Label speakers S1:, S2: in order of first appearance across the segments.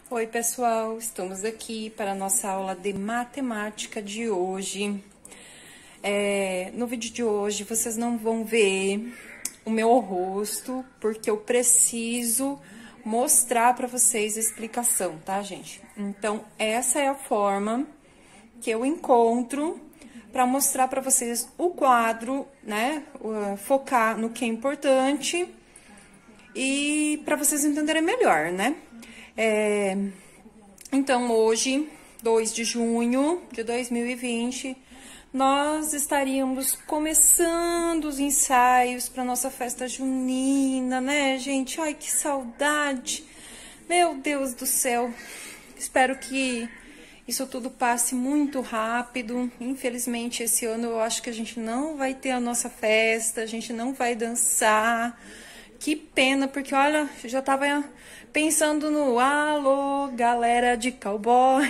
S1: Oi, pessoal, estamos aqui para a nossa aula de matemática de hoje. No vídeo de hoje, vocês não vão ver o meu rosto, porque eu preciso mostrar para vocês a explicação, tá, gente? Então, essa é a forma que eu encontro para mostrar para vocês o quadro, né? Focar no que é importante e para vocês entenderem melhor, né? Então, hoje, 2 de junho de 2020, nós estaríamos começando os ensaios para nossa festa junina, né, gente? Ai, que saudade! Meu Deus do céu! Espero que isso tudo passe muito rápido. Infelizmente, esse ano eu acho que a gente não vai ter a nossa festa, a gente não vai dançar. Que pena, porque olha, eu já tava pensando no alô, galera de cowboy.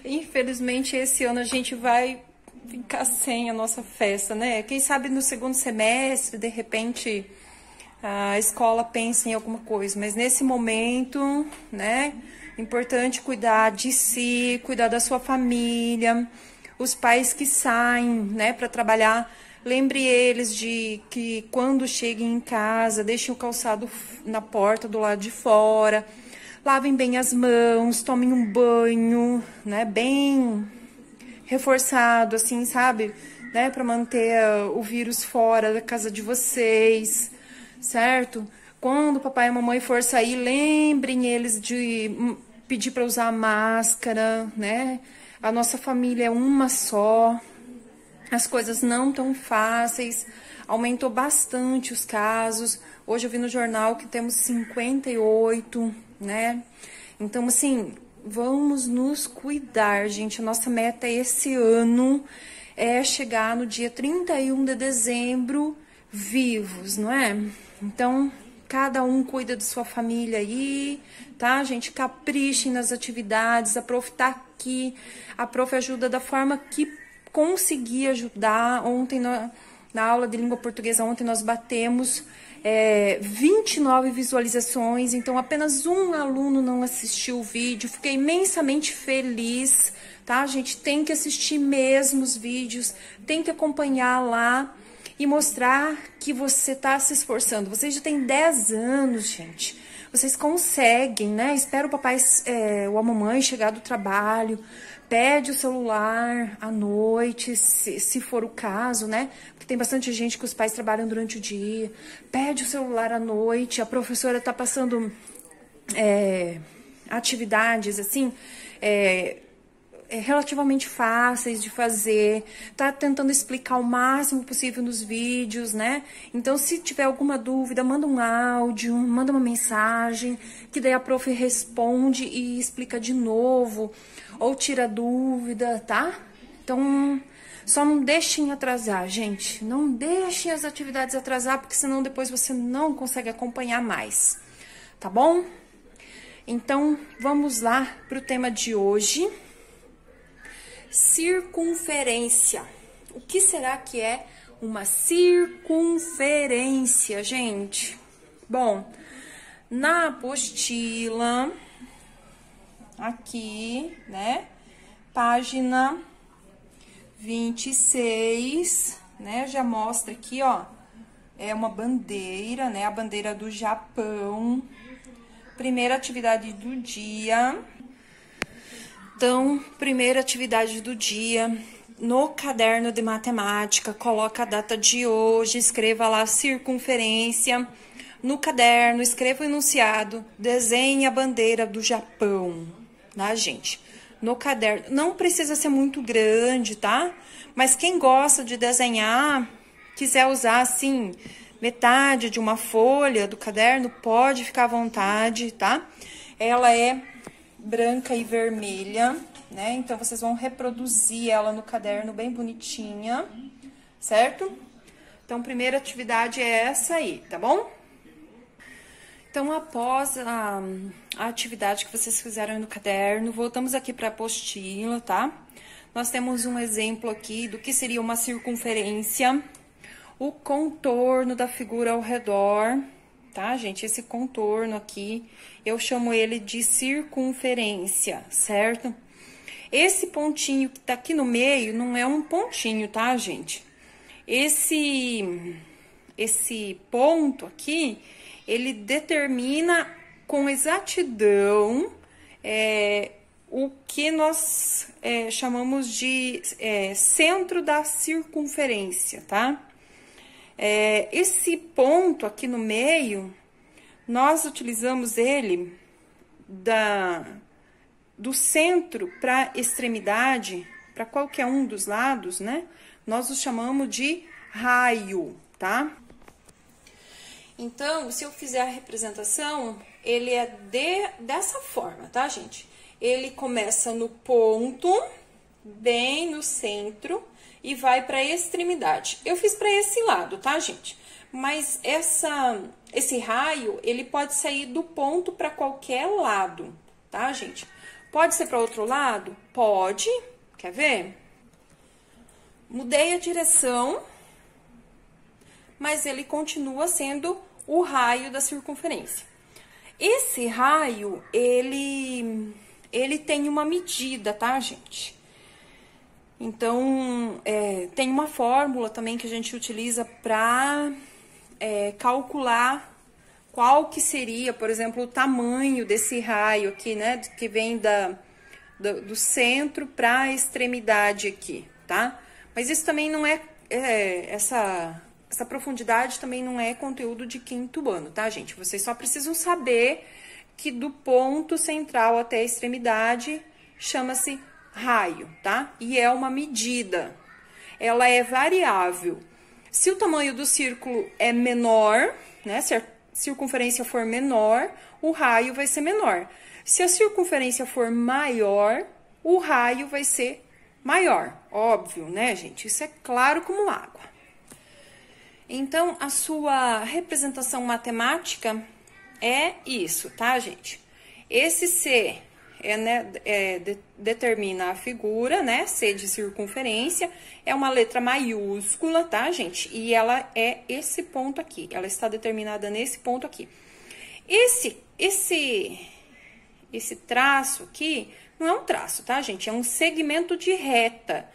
S1: Infelizmente, esse ano a gente vai ficar sem a nossa festa, né? Quem sabe no segundo semestre, de repente, a escola pensa em alguma coisa. Mas nesse momento, né? Importante cuidar de si, cuidar da sua família. Os pais que saem, né, para trabalhar, lembre eles de que quando cheguem em casa, deixem o calçado na porta do lado de fora, lavem bem as mãos, tomem um banho, né, bem reforçado, assim, sabe, né, para manter o vírus fora da casa de vocês, certo? Quando o papai e a mamãe for sair, lembrem eles de pedir para usar máscara, né? A nossa família é uma só. As coisas não tão fáceis, aumentou bastante os casos. Hoje eu vi no jornal que temos 58, né? Então, assim, vamos nos cuidar, gente. A nossa meta esse ano é chegar no dia 31 de dezembro vivos, não é? Então, cada um cuida de sua família aí, tá, gente? Caprichem nas atividades, a prof tá aqui, a prof ajuda da forma que conseguir ajudar. Ontem, na aula de língua portuguesa, ontem nós batemos 29 visualizações, então apenas um aluno não assistiu o vídeo. Fiquei imensamente feliz, tá, gente? Tem que assistir mesmo os vídeos, tem que acompanhar lá e mostrar que você tá se esforçando. Vocês já têm 10 anos, gente. Vocês conseguem, né? Espera o papai ou a mamãe chegar do trabalho, pede o celular à noite, se for o caso, né? Porque tem bastante gente que os pais trabalham durante o dia. Pede o celular à noite, a professora tá passando atividades, assim, relativamente fáceis de fazer, tá tentando explicar o máximo possível nos vídeos, né? Então, se tiver alguma dúvida, manda um áudio, manda uma mensagem, que daí a prof responde e explica de novo, ou tira dúvida, tá? Então, só não deixem atrasar, gente. Não deixem as atividades atrasar, porque senão depois você não consegue acompanhar mais, tá bom? Então, vamos lá pro tema de hoje. Circunferência. O que será que é uma circunferência, gente? Bom, na apostila, aqui, né, página 26, né, já mostra aqui, ó, é uma bandeira, né, a bandeira do Japão. Primeira atividade do dia. Então, primeira atividade do dia, no caderno de matemática, coloca a data de hoje, escreva lá a circunferência. No caderno, escreva o enunciado, desenhe a bandeira do Japão, tá, gente? No caderno, não precisa ser muito grande, tá? Mas quem gosta de desenhar, quiser usar, assim, metade de uma folha do caderno, pode ficar à vontade, tá? Ela é branca e vermelha, né? Então, vocês vão reproduzir ela no caderno bem bonitinha, certo? Então, primeira atividade é essa aí, tá bom? Então, após a atividade que vocês fizeram no caderno, voltamos aqui para a apostila, tá? Nós temos um exemplo aqui do que seria uma circunferência, o contorno da figura ao redor, tá, gente? Esse contorno aqui, eu chamo ele de circunferência, certo? Esse pontinho que tá aqui no meio não é um pontinho, tá, gente? Esse ponto aqui, ele determina com exatidão o que nós chamamos de centro da circunferência, tá? Esse ponto aqui no meio, nós utilizamos ele do centro para extremidade, para qualquer um dos lados, né? Nós o chamamos de raio, tá? Então, se eu fizer a representação, ele é dessa forma, tá, gente? Ele começa no ponto, bem no centro, e vai para a extremidade. Eu fiz para esse lado, tá, gente? Mas esse raio, ele pode sair do ponto para qualquer lado, tá, gente? Pode ser para outro lado? Pode. Quer ver? Mudei a direção, mas ele continua sendo o raio da circunferência. Esse raio, ele tem uma medida, tá, gente? Então, tem uma fórmula também que a gente utiliza para calcular qual que seria, por exemplo, o tamanho desse raio aqui, né? Que vem do centro para a extremidade aqui, tá? Mas isso também não essa profundidade também não é conteúdo de quinto ano, tá, gente? Vocês só precisam saber que do ponto central até a extremidade chama-se raio, tá? E é uma medida. Ela é variável. Se o tamanho do círculo é menor, né? Se a circunferência for menor, o raio vai ser menor. Se a circunferência for maior, o raio vai ser maior. Óbvio, né, gente? Isso é claro como água. Então, a sua representação matemática é isso, tá, gente? Esse C determina a figura, né? C de circunferência, é uma letra maiúscula, tá, gente? E ela é esse ponto aqui, ela está determinada nesse ponto aqui. Esse traço aqui não é um traço, tá, gente? É um segmento de reta.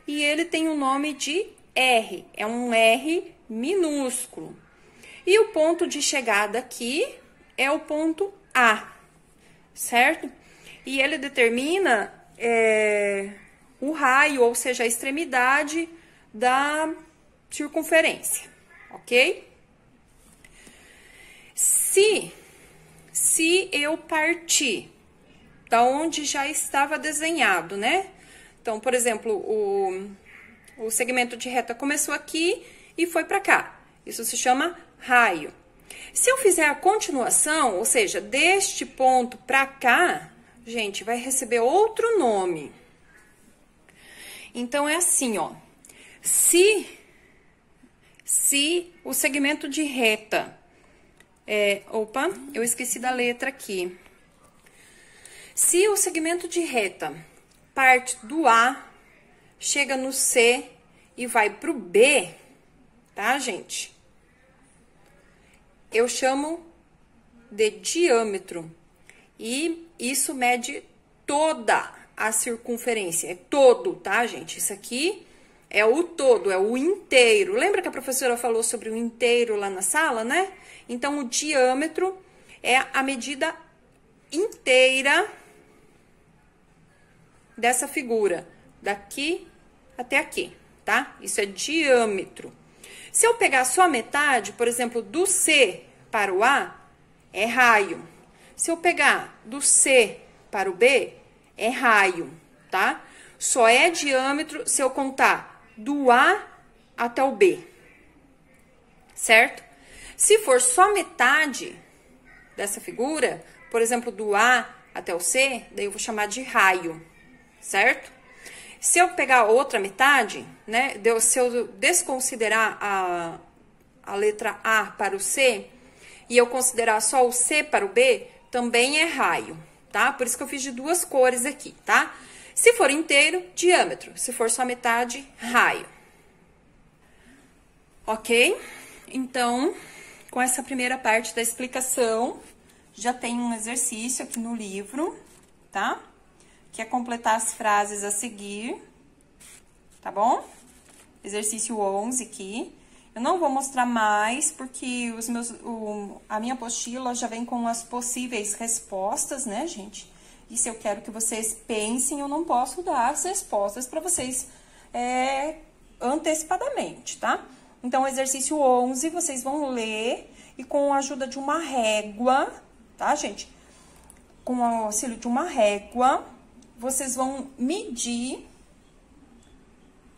S1: E ele tem o nome de R, é um R minúsculo. E o ponto de chegada aqui é o ponto A, certo? E ele determina o raio, ou seja, a extremidade da circunferência, ok? Se eu partir da onde já estava desenhado, né? Então, por exemplo, o segmento de reta começou aqui e foi para cá. Isso se chama raio. Se eu fizer a continuação, ou seja, deste ponto para cá, gente, vai receber outro nome. Então, é assim, ó. Se o segmento de reta... opa, eu esqueci da letra aqui. Se o segmento de reta parte do A, chega no C e vai pro B, tá, gente? Eu chamo de diâmetro. E isso mede toda a circunferência. É todo, tá, gente? Isso aqui é o todo, é o inteiro. Lembra que a professora falou sobre o inteiro lá na sala, né? Então, o diâmetro é a medida inteira dessa figura, daqui até aqui, tá? Isso é diâmetro. Se eu pegar só a metade, por exemplo, do C para o A, é raio. Se eu pegar do C para o B, é raio, tá? Só é diâmetro se eu contar do A até o B, certo? Se for só metade dessa figura, por exemplo, do A até o C, daí eu vou chamar de raio, certo? Se eu pegar outra metade, né, se eu desconsiderar a letra A para o C, e eu considerar só o C para o B, também é raio, tá? Por isso que eu fiz de duas cores aqui, tá? Se for inteiro, diâmetro. Se for só metade, raio. Ok? Então, com essa primeira parte da explicação. Já tem um exercício aqui no livro, tá? Que é completar as frases a seguir, tá bom? Exercício 11 aqui. Eu não vou mostrar mais, porque a minha apostila já vem com as possíveis respostas, né, gente? E se eu quero que vocês pensem, eu não posso dar as respostas para vocês antecipadamente, tá? Então, o exercício 11, vocês vão ler e com a ajuda de uma régua, tá, gente? Com o auxílio de uma régua, vocês vão medir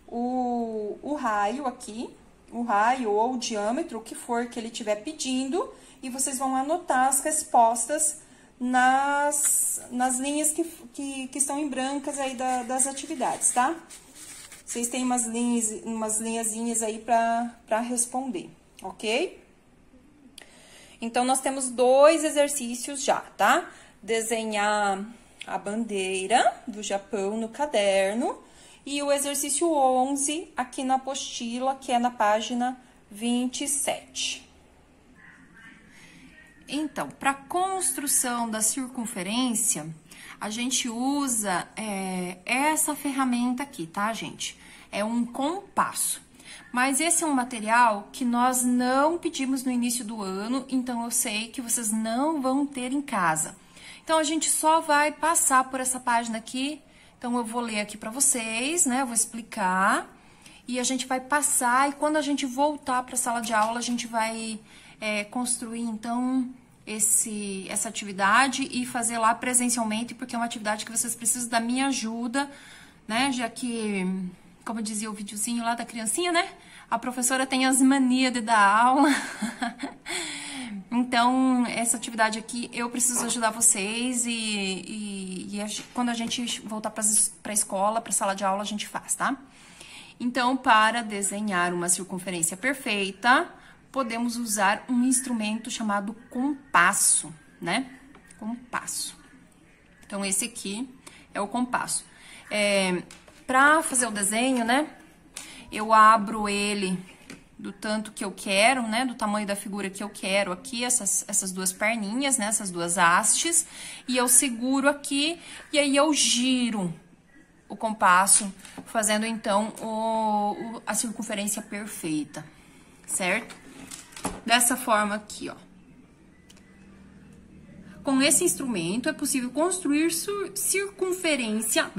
S1: o raio aqui, o raio ou o diâmetro, o que for que ele estiver pedindo, e vocês vão anotar as respostas nas linhas que estão em brancas aí das atividades, tá? Vocês têm umas linhazinhas aí para responder, ok? Então, nós temos 2 exercícios já, tá? Desenhar a bandeira do Japão no caderno. E o exercício 11 aqui na apostila, que é na página 27. Então, para construção da circunferência, a gente usa essa ferramenta aqui, tá, gente? É um compasso. Mas esse é um material que nós não pedimos no início do ano, então eu sei que vocês não vão ter em casa. Então, a gente só vai passar por essa página aqui. Então, eu vou ler aqui para vocês, né? Eu vou explicar e a gente vai passar. E quando a gente voltar para a sala de aula, a gente vai construir, então, essa atividade e fazer lá presencialmente, porque é uma atividade que vocês precisam da minha ajuda, né? Já que, como dizia o videozinho lá da criancinha, né? A professora tem as manias de dar aula. Então, essa atividade aqui, eu preciso ajudar vocês quando a gente voltar para a escola, para a sala de aula, a gente faz, tá? Então, para desenhar uma circunferência perfeita, podemos usar um instrumento chamado compasso, né? Compasso. Então, esse aqui é o compasso. Para fazer o desenho, né? Eu abro ele do tanto que eu quero, né, do tamanho da figura que eu quero aqui, essas 2 perninhas, né, essas 2 hastes, e eu seguro aqui, e aí eu giro o compasso, fazendo, então, a circunferência perfeita, certo? Dessa forma aqui, ó. Com esse instrumento, é possível construir circunferência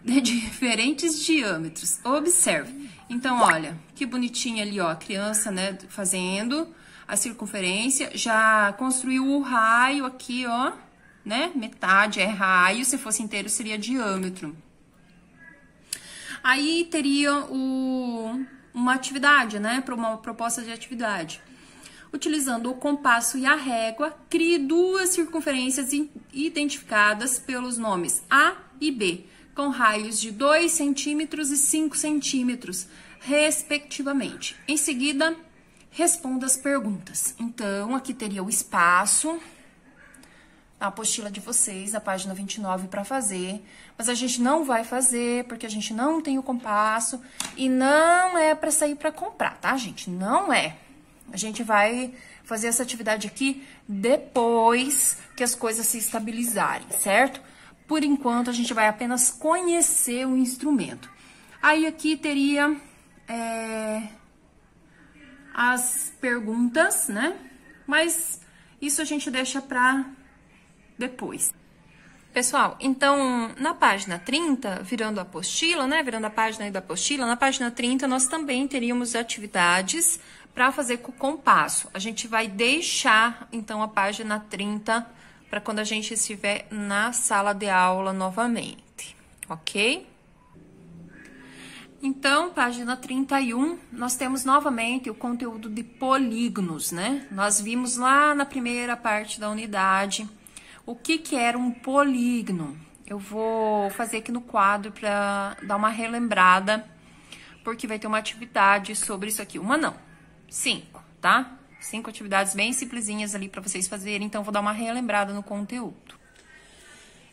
S1: de diferentes diâmetros. Observe. Então, olha, que bonitinha ali, ó, a criança, né, fazendo a circunferência. Já construiu o raio aqui, ó, né? Metade é raio, se fosse inteiro seria diâmetro. Aí teria uma atividade, né, para uma proposta de atividade. Utilizando o compasso e a régua, crie 2 circunferências identificadas pelos nomes A e B, com raios de 2 centímetros e 5 centímetros, respectivamente. Em seguida, responda as perguntas. Então, aqui teria o espaço, a apostila de vocês, a página 29, para fazer. Mas a gente não vai fazer, porque a gente não tem o compasso e não é para sair para comprar, tá, gente? Não é. A gente vai fazer essa atividade aqui depois que as coisas se estabilizarem, certo? Por enquanto, a gente vai apenas conhecer o instrumento. Aí, aqui teria as perguntas, né? Mas isso a gente deixa para depois. Pessoal, então, na página 30, virando a apostila, né? Virando a página aí da apostila, na página 30, nós também teríamos atividades para fazer com o compasso. A gente vai deixar, então, a página 30 para quando a gente estiver na sala de aula novamente, ok? Então, página 31, nós temos novamente o conteúdo de polígonos, né? Nós vimos lá na primeira parte da unidade o que era um polígono. Eu vou fazer aqui no quadro para dar uma relembrada, porque vai ter uma atividade sobre isso aqui. Uma não, 5, tá? 5 atividades bem simplesinhas ali para vocês fazerem, então vou dar uma relembrada no conteúdo.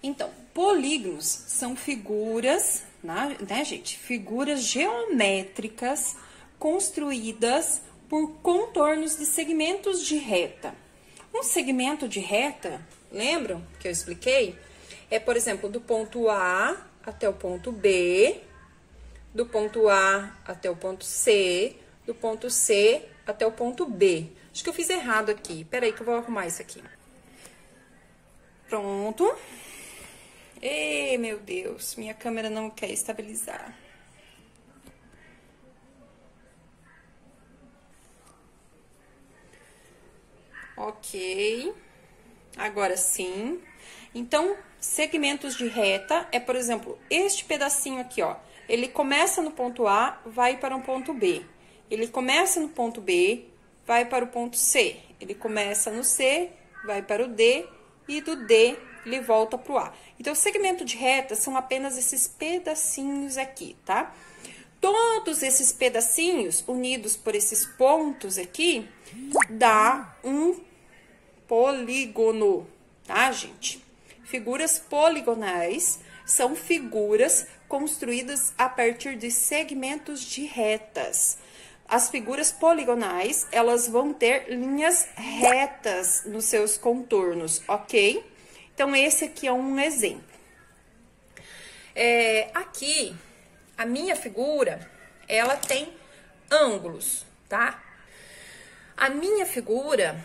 S1: Então, polígonos são figuras, né, gente? Figuras geométricas construídas por contornos de segmentos de reta. Um segmento de reta, lembram que eu expliquei? É, por exemplo, do ponto A até o ponto B, do ponto A até o ponto C, do ponto C até o ponto B. Acho que eu fiz errado aqui. Peraí que eu vou arrumar isso aqui. Pronto. Ei, meu Deus, minha câmera não quer estabilizar. Ok. Agora sim. Então, segmentos de reta é, por exemplo, este pedacinho aqui, ó. Ele começa no ponto A, vai para um ponto B. Ele começa no ponto B, vai para o ponto C. Ele começa no C, vai para o D, e do D ele volta para o A. Então, o segmento de reta são apenas esses pedacinhos aqui, tá? Todos esses pedacinhos, unidos por esses pontos aqui, dá um polígono, tá, gente? Figuras poligonais são figuras construídas a partir de segmentos de retas. As figuras poligonais, elas vão ter linhas retas nos seus contornos, ok? Então, esse aqui é um exemplo. Aqui, a minha figura, ela tem ângulos, tá? A minha figura,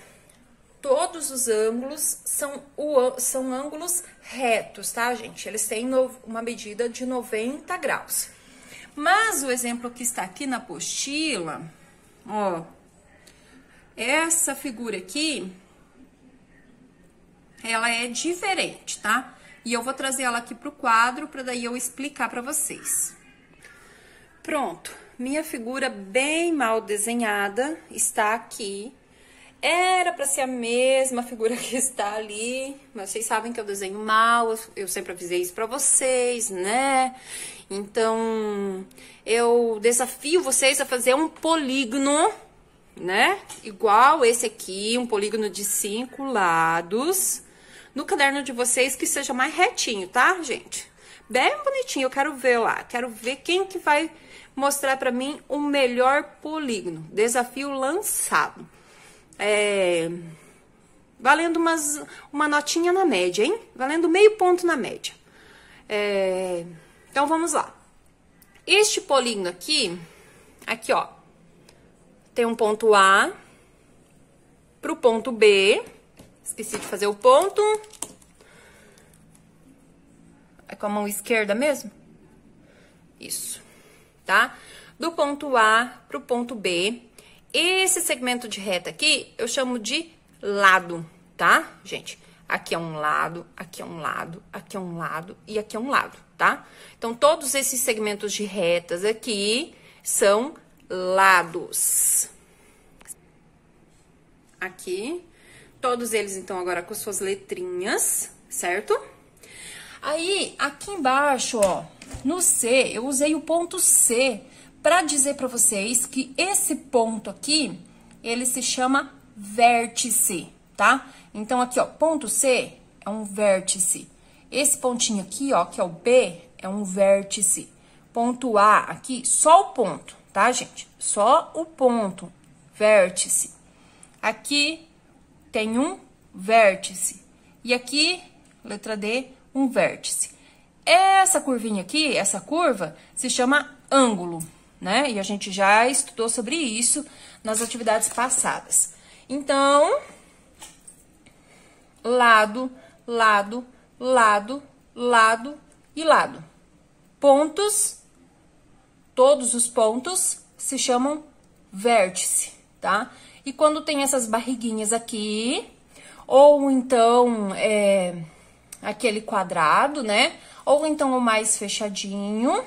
S1: todos os ângulos são ângulos retos, tá, gente? Eles têm uma medida de 90 graus. Mas o exemplo que está aqui na apostila, ó, essa figura aqui, ela é diferente, tá? E eu vou trazer ela aqui pro quadro, para daí eu explicar para vocês. Pronto, minha figura bem mal desenhada está aqui. Era para ser a mesma figura que está ali, mas vocês sabem que eu desenho mal, eu sempre avisei isso para vocês, né? Então, eu desafio vocês a fazer um polígono, né? Igual esse aqui, um polígono de 5 lados, no caderno de vocês que seja mais retinho, tá, gente? Bem bonitinho, eu quero ver lá, quero ver quem que vai mostrar para mim o melhor polígono. Desafio lançado. Valendo uma notinha na média, hein? Valendo meio ponto na média. Então, vamos lá. Este polígono aqui, ó, tem um ponto A pro ponto B. Esqueci de fazer o ponto. É com a mão esquerda mesmo? Isso, tá? Do ponto A pro ponto B. Esse segmento de reta aqui, eu chamo de lado, tá, gente? Aqui é um lado, aqui é um lado, aqui é um lado e aqui é um lado, tá? Então, todos esses segmentos de retas aqui são lados. Aqui, todos eles, então, agora com suas letrinhas, certo? Aí, aqui embaixo, ó, no C, eu usei o ponto C para dizer para vocês que esse ponto aqui, ele se chama vértice, tá? Então, aqui, ó, ponto C é um vértice. Esse pontinho aqui, ó, que é o B, é um vértice. Ponto A aqui, só o ponto, tá, gente? Só o ponto, vértice. Aqui tem um vértice. E aqui, letra D, um vértice. Essa curvinha aqui, essa curva, se chama ângulo, né? E a gente já estudou sobre isso nas atividades passadas. Então, lado, lado, lado, lado e lado. Pontos, todos os pontos se chamam vértice, tá? E quando tem essas barriguinhas aqui, ou então aquele quadrado, né? Ou então o mais fechadinho,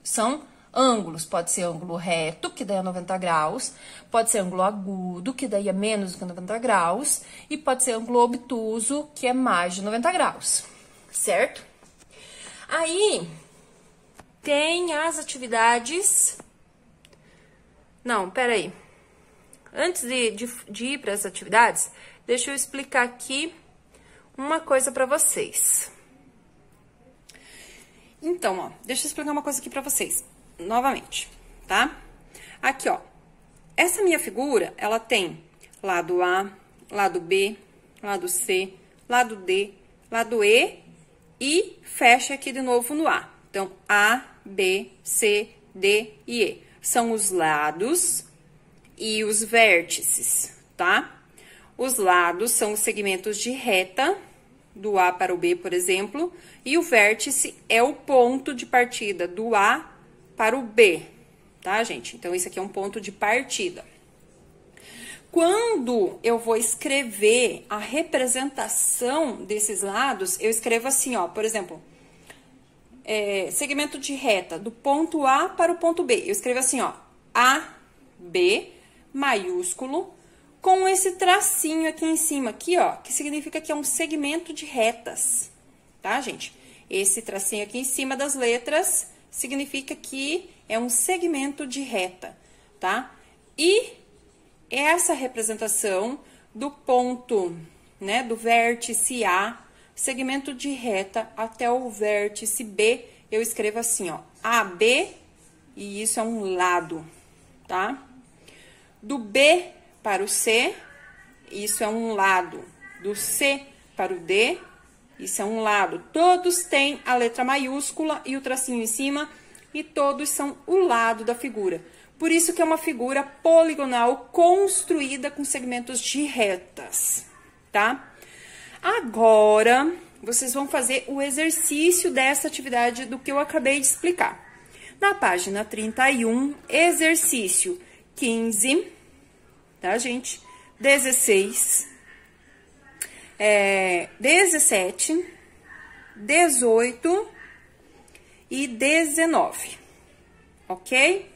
S1: são ângulos. Pode ser ângulo reto, que daí é 90 graus, pode ser ângulo agudo, que daí é menos do que 90 graus, e pode ser ângulo obtuso, que é mais de 90 graus, certo? Aí, tem as atividades... Não, peraí. Antes de ir para as atividades, deixa eu explicar aqui uma coisa para vocês. Então, ó, deixa eu explicar uma coisa aqui para vocês, novamente, tá? Aqui, ó, essa minha figura, ela tem lado A, lado B, lado C, lado D, lado E e fecha aqui de novo no A. Então, A, B, C, D e E. São os lados e os vértices, tá? Os lados são os segmentos de reta, do A para o B, por exemplo, e o vértice é o ponto de partida do A para o B, tá, gente? Então, esse aqui é um ponto de partida. Quando eu vou escrever a representação desses lados, eu escrevo assim, ó, por exemplo, segmento de reta do ponto A para o ponto B. Eu escrevo assim, ó, AB, maiúsculo, com esse tracinho aqui em cima, aqui, ó, que significa que é um segmento de retas, tá, gente? Esse tracinho aqui em cima das letras significa que é um segmento de reta, tá? E essa representação do ponto, né, do vértice A, segmento de reta até o vértice B, eu escrevo assim, ó, AB, e isso é um lado, tá? Do B para o C, isso é um lado. Do C para o D, isso é um lado. Todos têm a letra maiúscula e o tracinho em cima, e todos são o lado da figura. Por isso que é uma figura poligonal construída com segmentos de retas, tá? Agora, vocês vão fazer o exercício dessa atividade do que eu acabei de explicar. Na página 31, exercício 15, tá, gente? 16, 17, 18 e 19, ok?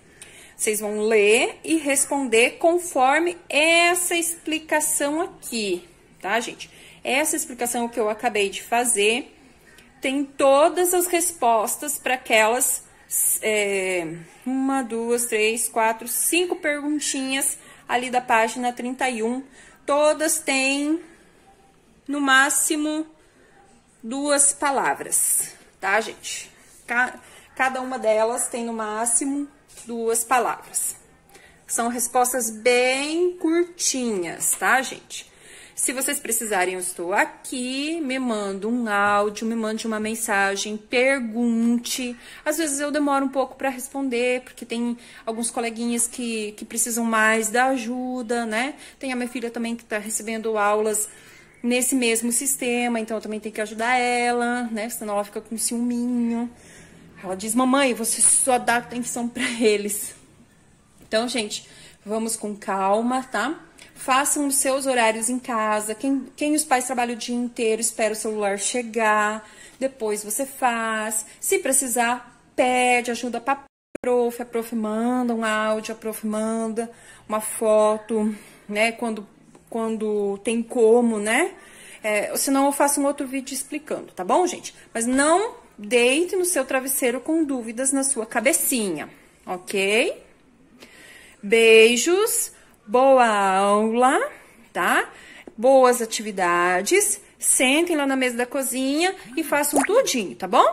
S1: Vocês vão ler e responder conforme essa explicação aqui, tá, gente? Essa explicação que eu acabei de fazer tem todas as respostas para aquelas 1, 2, 3, 4, 5 perguntinhas ali da página 31. Todas têm, no máximo, 2 palavras, tá, gente? Cada uma delas tem, no máximo, 2 palavras. São respostas bem curtinhas, tá, gente? Se vocês precisarem, eu estou aqui, me manda um áudio, me mande uma mensagem, pergunte. Às vezes eu demoro um pouco para responder, porque tem alguns coleguinhas que precisam mais da ajuda, né? Tem a minha filha também que está recebendo aulas nesse mesmo sistema, então eu também tenho que ajudar ela, né? Senão ela fica com ciúminho. Ela diz, mamãe, você só dá atenção para eles. Então, gente, vamos com calma, tá? Façam os seus horários em casa. Quem os pais trabalham o dia inteiro, espera o celular chegar. Depois você faz. Se precisar, pede ajuda para a prof manda um áudio, a prof manda uma foto, né? Quando tem como, né? Senão eu faço um outro vídeo explicando, tá bom, gente? Mas não deite no seu travesseiro com dúvidas na sua cabecinha, ok? Beijos, boa aula, tá? Boas atividades. Sentem lá na mesa da cozinha e façam tudinho, tá bom?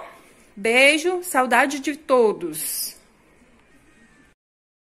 S1: Beijo, saudade de todos.